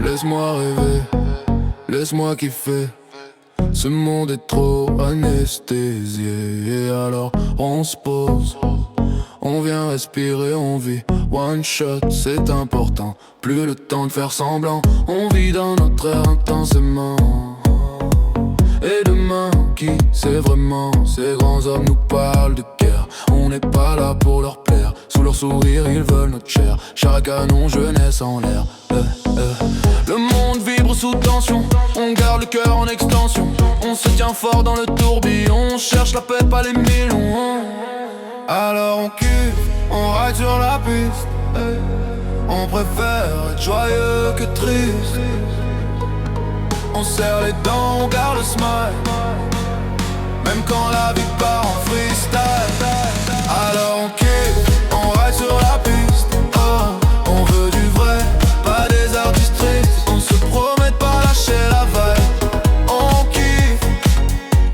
Laisse-moi rêver, laisse-moi kiffer. Ce monde est trop anesthésié. Et alors on se pose, on vient respirer, on vit. One shot, c'est important. Plus le temps de faire semblant. On vit dans notre ère intensément. Et demain, qui sait vraiment? Ces grands hommes nous parlent de guerre. On n'est pas là pour leur plaire. Sous leur sourire, ils veulent notre chair. Char à canon, jeunesse en l'air. Le monde vibre sous tension. On garde le cœur en extension. On se tient fort dans le tourbillon. On cherche la paix, pas les millions. Alors on kiffe, on ride sur la piste. On préfère être joyeux que triste. On serre les dents, on garde le smile. Même quand la vie part en freestyle. Alors on kiffe, on ride sur la piste. Oh, on veut du vrai, pas des artistes tristes. On se promet de pas lâcher la vibe. On kiffe,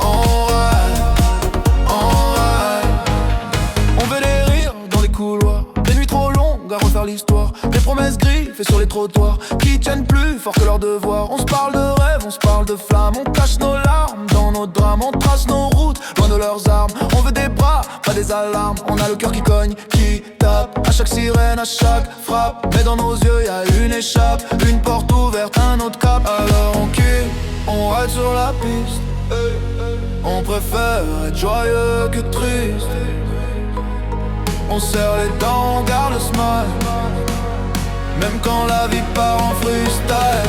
on ride, on ride. On veut des rires dans les couloirs, des nuits trop longues à refaire l'histoire. Des promesses griffées sur les trottoirs qui tiennent plus fort que leur devoir. On se parle de rêve, on se parle de flammes. On cache nos larmes dans nos drames. On trace nos routes, loin de leurs armes. On veut des bras, pas des alarmes. On a le cœur qui cogne, qui tape. À chaque sirène, à chaque frappe. Mais dans nos yeux y'a une échappe. Une porte ouverte, un autre cap. Alors on kiffe, on ride sur la piste. On préfère être joyeux que triste. On serre les dents, on garde le smile. Même quand la vie part en freestyle.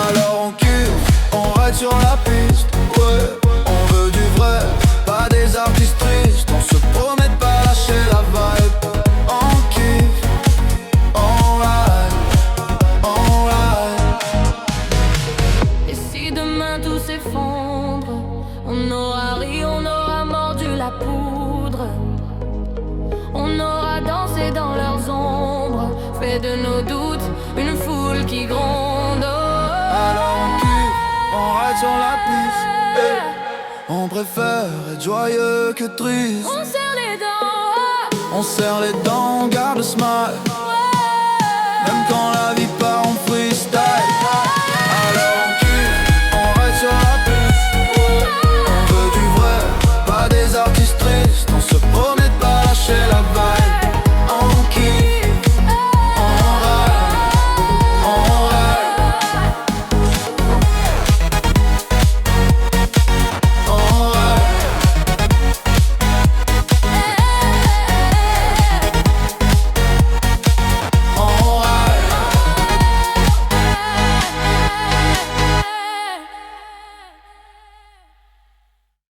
Alors on kiffe, on ride sur la piste. Ouais, on veut du vrai, pas des artistes tristes. On se promet de pas lâcher la vibe. On kiffe, on ride, on ride. Et si demain tout s'effondre, on aura ri, on aura mordu la poudre. On aura dansé dans leurs ombres, fait de nos doutes une foule qui gronde. Alors on kiffe, on ride sur la piste. On préfère être joyeux que triste. On serre les dents, On serre les dents, on garde le smile. Même quand la